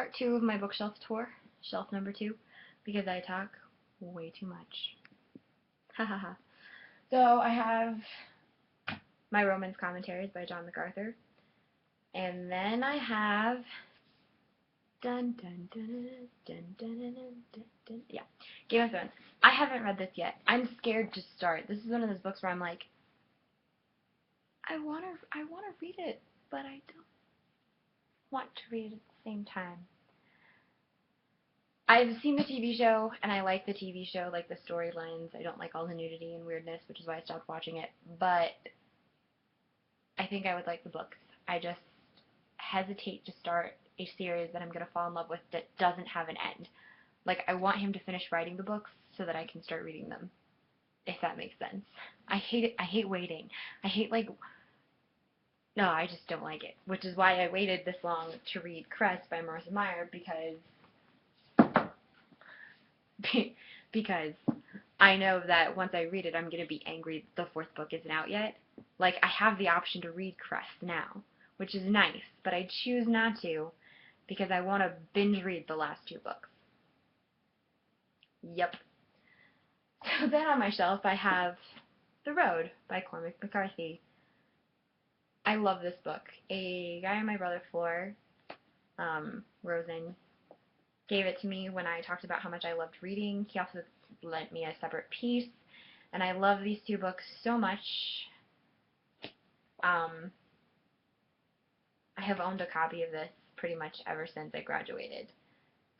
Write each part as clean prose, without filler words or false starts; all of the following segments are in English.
part 2 of my bookshelf tour, shelf number 2, because I talk way too much. Hahaha. So I have my romance commentaries by John MacArthur, and then I have dun dun dun dun dun dun dun dun, yeah, Game of Thrones. I haven't read this yet. I'm scared to start. This is one of those books where I'm like, I wanna read it, but I don't want to read it at the same time. I've seen the TV show, and I like the TV show, like the storylines. I don't like all the nudity and weirdness, which is why I stopped watching it, but I think I would like the books. I just hesitate to start a series that I'm going to fall in love with that doesn't have an end. Like, I want him to finish writing the books so that I can start reading them, if that makes sense. I hate it. I hate waiting. I hate, like, no, I just don't like it, which is why I waited this long to read Crest by Marissa Meyer, because I know that once I read it, I'm going to be angry that the 4th book isn't out yet. Like, I have the option to read Crest now, which is nice, but I choose not to because I want to binge read the last 2 books. Yep. So then on my shelf I have The Road by Cormac McCarthy. I love this book. A guy on my brother floor, Rosen, gave it to me when I talked about how much I loved reading. He also lent me a separate piece, and I love these 2 books so much. I have owned a copy of this pretty much ever since I graduated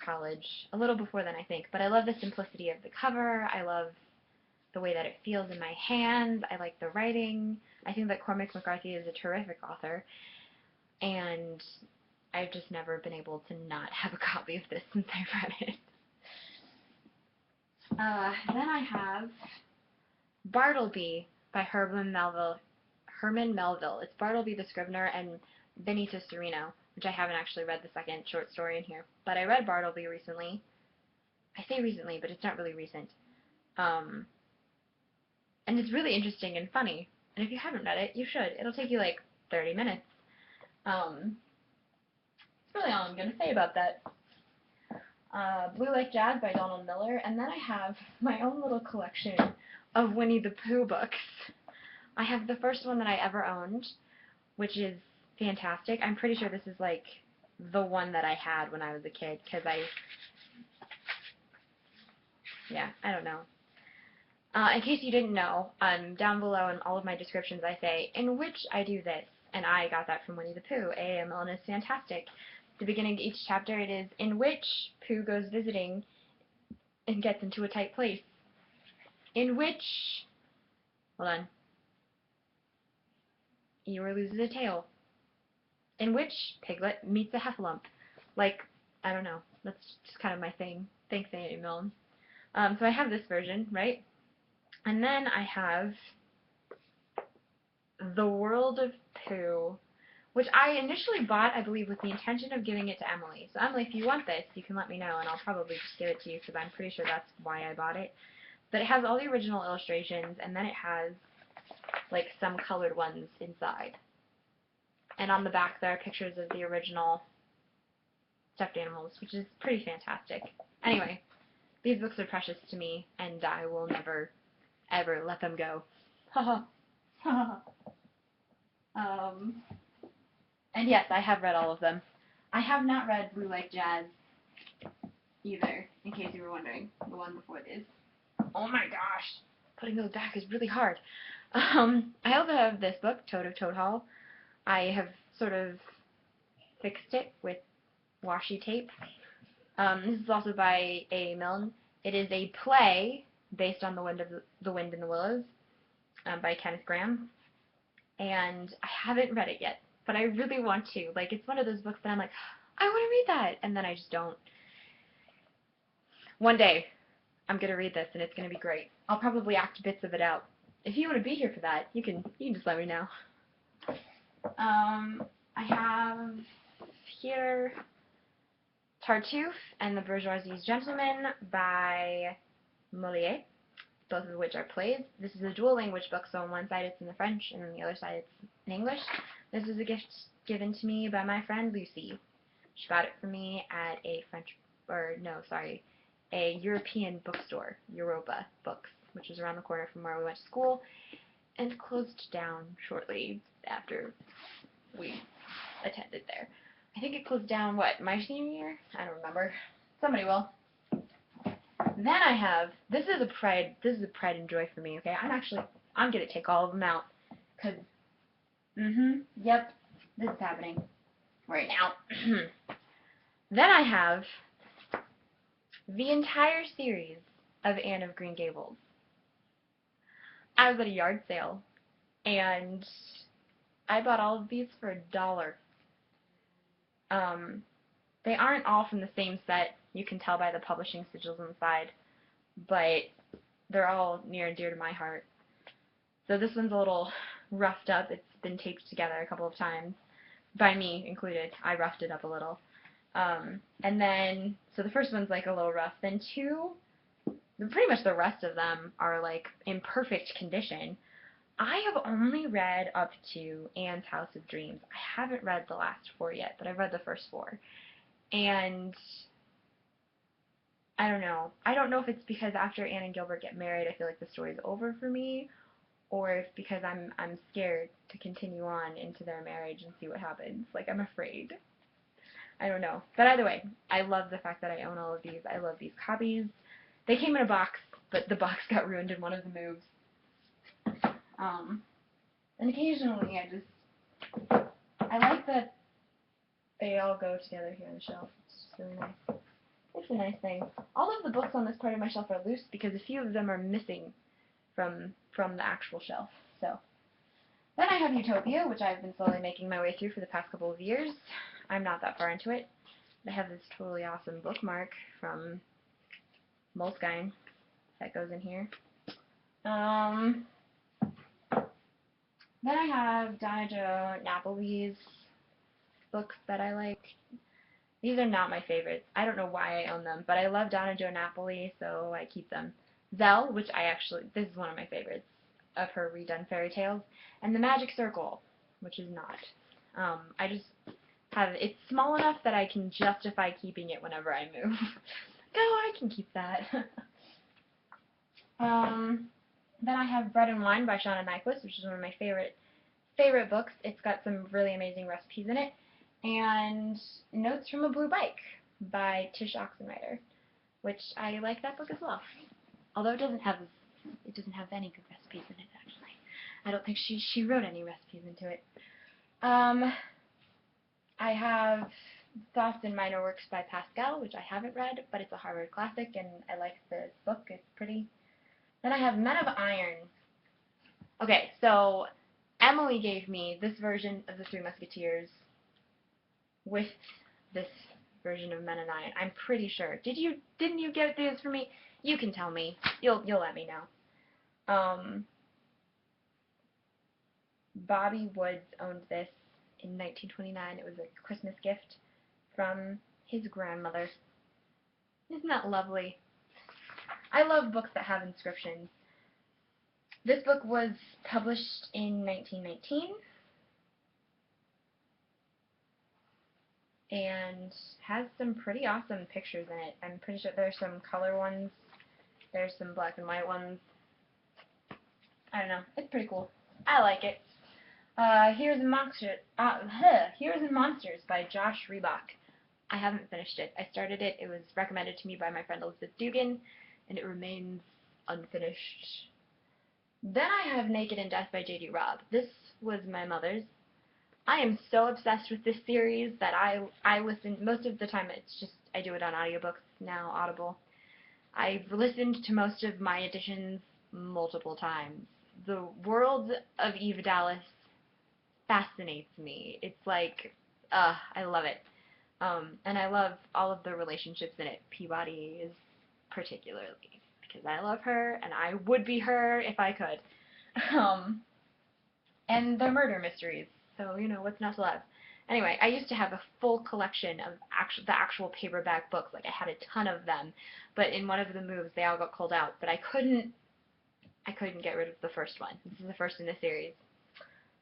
college, a little before then I think, but I love the simplicity of the cover. I love the way that it feels in my hands. I like the writing. I think that Cormac McCarthy is a terrific author, and I've just never been able to not have a copy of this since I read it. Then I have Bartleby by Herman Melville. It's Bartleby the Scrivener and Benito Cereno, which I haven't actually read the second short story in here, but I read Bartleby recently. I say recently, but it's not really recent. And it's really interesting and funny, and if you haven't read it, you should. It'll take you like 30 minutes. That's really all I'm going to say about that. Blue Like Jazz by Donald Miller, and then I have my own little collection of Winnie the Pooh books. I have the first one that I ever owned, which is fantastic. I'm pretty sure this is like the one that I had when I was a kid, because I don't know. In case you didn't know, down below in all of my descriptions I say, in which I do this, and I got that from Winnie the Pooh. A.A. Milne is fantastic. At the beginning of each chapter it is, in which Pooh goes visiting and gets into a tight place. In which, hold on, Eeyore loses a tail. In which Piglet meets a heffalump. Like, I don't know, that's just kind of my thing. Thanks, A.A. Milne. So I have this version, right? And then I have The World of Pooh, which I initially bought, I believe, with the intention of giving it to Emily. So Emily, if you want this, you can let me know, and I'll probably just give it to you, because I'm pretty sure that's why I bought it. But it has all the original illustrations, and then it has, like, some colored ones inside. And on the back there are pictures of the original stuffed animals, which is pretty fantastic. Anyway, these books are precious to me, and I will never, ever let them go. Haha. And yes, I have read all of them. I have not read Blue Like Jazz either, in case you were wondering, the one before this. Oh my gosh, putting those back is really hard. I also have this book, Toad of Toad Hall. I have sort of fixed it with washi tape. This is also by A. Milne. It is a play based on The Wind in the Willows by Kenneth Grahame. And I haven't read it yet, but I really want to. Like, it's one of those books that I'm like, I want to read that, and then I just don't. One day, I'm going to read this, and it's going to be great. I'll probably act bits of it out. If you want to be here for that, you can just let me know. I have here Tartuffe and the Bourgeoisie's Gentleman by Molière, both of which are plays. This is a dual language book, so on one side it's in the French, and on the other side it's in English. This is a gift given to me by my friend Lucy. She got it for me at a a European bookstore, Europa Books, which was around the corner from where we went to school, and closed down shortly after we attended there. I think it closed down, what, my senior year? I don't remember. Somebody will. Then I have, this is a pride and joy for me, okay? I'm gonna take all of them out, because, yep, this is happening right now. Then I have the entire series of Anne of Green Gables. I was at a yard sale, and I bought all of these for $1. They aren't all from the same set. You can tell by the publishing sigils inside, but they're all near and dear to my heart. So this one's a little roughed up. It's been taped together a couple of times, by me included. I roughed it up a little. And then, so the first one's like a little rough. Then pretty much the rest of them are like in perfect condition. I have only read up to Anne's House of Dreams. I haven't read the last 4 yet, but I've read the first 4. And I don't know. I don't know if it's because after Anne and Gilbert get married, I feel like the story's over for me, or if because I'm scared to continue on into their marriage and see what happens. Like, I'm afraid. I don't know. But either way, I love the fact that I own all of these. I love these copies. They came in a box, but the box got ruined in one of the moves. And occasionally I like that they all go together here on the shelf. It's just really nice. It's a nice thing. All of the books on this part of my shelf are loose because a few of them are missing from the actual shelf. So then I have Utopia, which I've been slowly making my way through for the past couple of years. I'm not that far into it. I have this totally awesome bookmark from Moleskine that goes in here. Then I have Donna Jo Napoli's books that I like. These are not my favorites. I don't know why I own them, but I love Donna Jo Napoli, so I keep them. Zell, which this is one of my favorites of her redone fairy tales, and The Magic Circle, which is not. I just have, it's small enough that I can justify keeping it whenever I move. I can keep that. Then I have Bread and Wine by Shauna Nyquist, which is one of my favorite books. It's got some really amazing recipes in it. And Notes from a Blue Bike by Tish Oxenreider, which I like that book as well. Although it doesn't have any good recipes in it, actually. I don't think she wrote any recipes into it. I have Thoughts in Minor Works by Pascal, which I haven't read, but it's a Harvard classic, and I like the book. It's pretty. Then I have Men of Iron. Okay, so Emily gave me this version of the Three Musketeers with this version of Men of Iron. I'm pretty sure. Didn't you get these for me? You can tell me. You'll let me know. Bobby Woods owned this in 1929. It was a Christmas gift from his grandmother. Isn't that lovely? I love books that have inscriptions. This book was published in 1919 and has some pretty awesome pictures in it. I'm pretty sure there's some color ones, there's some black and white ones. I don't know. It's pretty cool. I like it. Heroes and Monsters by Josh Reebok. I haven't finished it. I started it. It was recommended to me by my friend Elizabeth Dugan, and it remains unfinished. Then I have Naked in Death by J.D. Robb. This was my mother's. I am so obsessed with this series that I listen, most of the time it's just, I do it on audiobooks now, Audible. I've listened to most of my editions multiple times. The world of Eve Dallas fascinates me. It's like, I love it. And I love all of the relationships in it. Peabody is particularly, because I love her, and I would be her if I could. And the murder mysteries, so, what's not to love. Anyway, I used to have a full collection of the actual paperback books. Like, I had a ton of them, but in one of the moves, they all got culled out. But I couldn't get rid of the first one. This is the first in the series.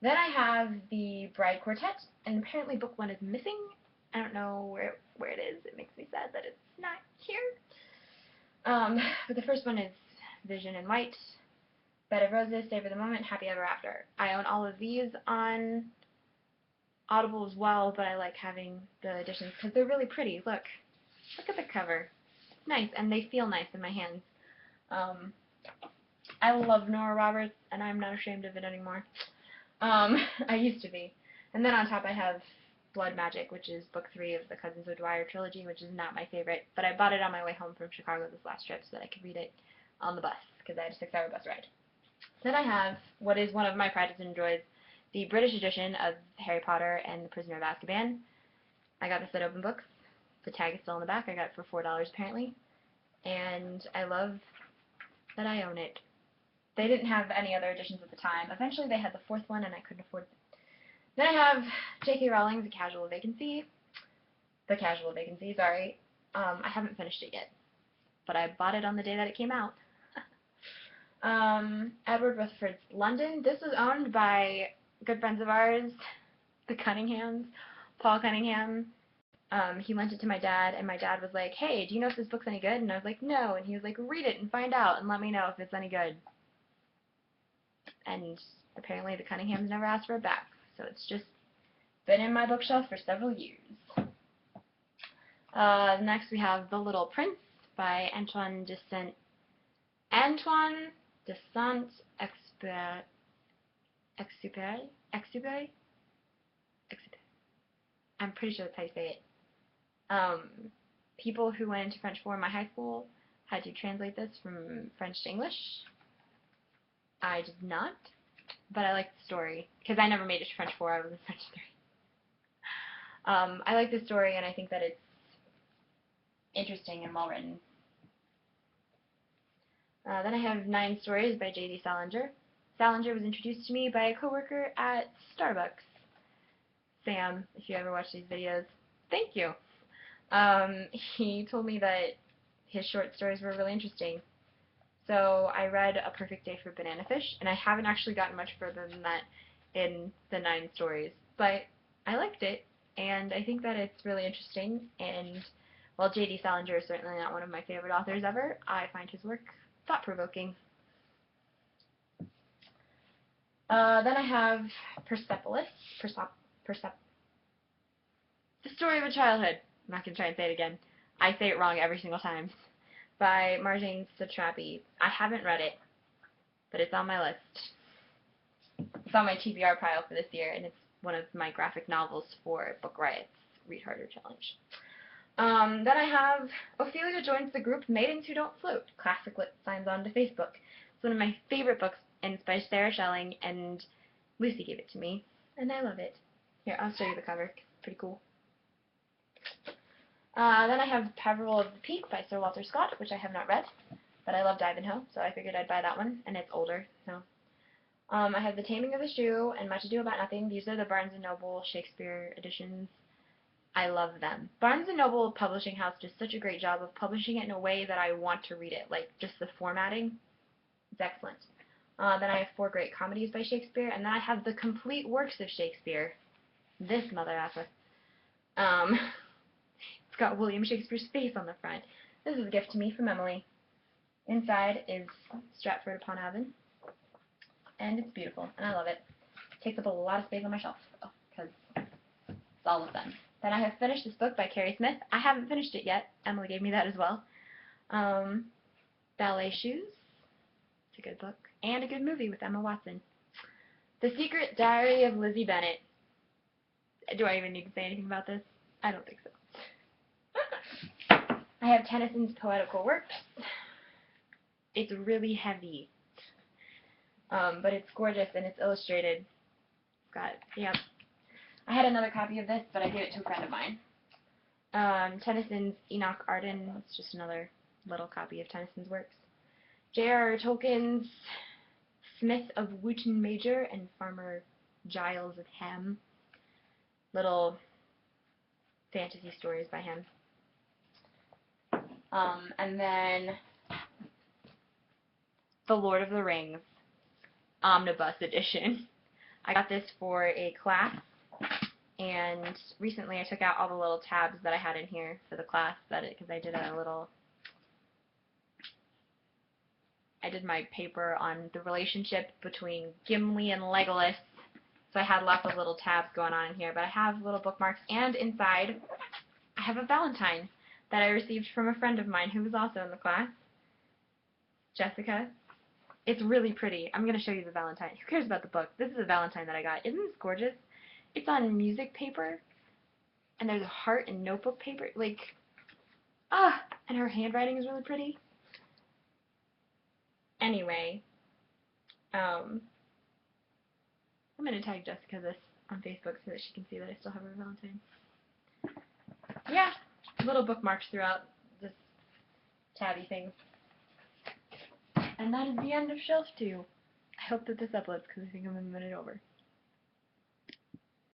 Then I have the Bride Quartet, and apparently book 1 is missing. I don't know where it is. It makes me sad that it's not here. But the first one is Vision in White, Bed of Roses, Savor the Moment, Happy Ever After. I own all of these on Audible as well, but I like having the editions because they're really pretty. Look at the cover. It's nice, and they feel nice in my hands. I love Nora Roberts, and I'm not ashamed of it anymore. I used to be. And then on top I have Blood Magic, which is book 3 of the Cousins O'Dwyer trilogy, which is not my favorite, but I bought it on my way home from Chicago this last trip so that I could read it on the bus, because I had a 6-hour bus ride. Then I have what is one of my prides and joys, the British edition of Harry Potter and the Prisoner of Azkaban. I got this at Open Books. The tag is still on the back. I got it for $4 apparently, and I love that I own it. They didn't have any other editions at the time. Eventually they had the 4th one, and I couldn't afford it. Then I have J.K. Rowling's The Casual Vacancy, sorry. I haven't finished it yet, but I bought it on the day that it came out. Edward Rutherford's London. This was owned by good friends of ours, the Cunninghams, Paul Cunningham. He lent it to my dad, and my dad was like, hey, do you know if this book's any good? And I was like, no. And he was like, read it and find out and let me know if it's any good. And apparently the Cunninghams never asked for it back, so it's just been in my bookshelf for several years. Next we have The Little Prince by Antoine de Saint-Exupéry. I'm pretty sure that's how you say it. People who went into French 4 in my high school had to translate this from French to English. I did not, but I like the story, because I never made it to French 4, I was in French 3. I like the story, and I think that it's interesting and well written. Then I have 9 Stories by J.D. Salinger. Salinger was introduced to me by a coworker at Starbucks. Sam, if you ever watch these videos, thank you. He told me that his short stories were really interesting. So I read A Perfect Day for Banana Fish, and I haven't actually gotten much further than that in the 9 stories. But I liked it, and I think that it's really interesting, and while J.D. Salinger is certainly not one of my favorite authors ever, I find his work thought-provoking. Then I have Persepolis, The Story of a Childhood. I'm not going to try and say it again. I say it wrong every single time. By Marjane Satrapi. I haven't read it, but it's on my list. It's on my TBR pile for this year, and it's one of my graphic novels for Book Riot's Read Harder Challenge. Then I have Ophelia Joins the Group Maidens Who Don't Float. Classic Lit signs on to Facebook. It's one of my favorite books, and it's by Sarah Schelling, and Lucy gave it to me, and I love it. Here, I'll show you the cover. It's pretty cool. Then I have Peveril of the Peak by Sir Walter Scott, which I have not read, but I loved Ivanhoe, so I figured I'd buy that one, and it's older, so. I have The Taming of the Shrew and Much Ado About Nothing. These are the Barnes & Noble Shakespeare editions. I love them. Barnes & Noble Publishing House does such a great job of publishing it in a way that I want to read it, like just the formatting. It's excellent. Then I have 4 Great Comedies by Shakespeare, and then I have the complete works of Shakespeare. This mother effer. It's got William Shakespeare's face on the front. This is a gift to me from Emily. Inside is Stratford-upon-Avon, and it's beautiful, and I love it. It takes up a lot of space on my shelf, though, because it's all of them. Then I have finished this book by Carrie Smith. I haven't finished it yet. Emily gave me that as well. Ballet Shoes. It's a good book. And a good movie with Emma Watson. The Secret Diary of Lizzie Bennet. Do I even need to say anything about this? I don't think so. I have Tennyson's Poetical Works. It's really heavy. But it's gorgeous and it's illustrated. Yeah. I had another copy of this, but I gave it to a friend of mine. Tennyson's Enoch Arden. It's just another little copy of Tennyson's works. J.R.R. Tolkien's Smith of Wootton Major and Farmer Giles of Ham. Little fantasy stories by him. And then The Lord of the Rings Omnibus Edition. I got this for a class, And recently I took out all the little tabs that I had in here for the class, because I did my paper on the relationship between Gimli and Legolas. So I had lots of little tabs going on in here, but I have little bookmarks, and inside I have a Valentine that I received from a friend of mine who was also in the class, Jessica. It's really pretty. I'm going to show you the Valentine. Who cares about the book? This is a Valentine that I got. Isn't this gorgeous? It's on music paper, and there's a heart and notebook paper. Like, and her handwriting is really pretty. Anyway, I'm going to tag Jessica this on Facebook so that she can see that I still have her Valentine. Yeah, little bookmarks throughout this tabby thing. And that is the end of Shelf 2. I hope that this uploads because I think I'm a minute over.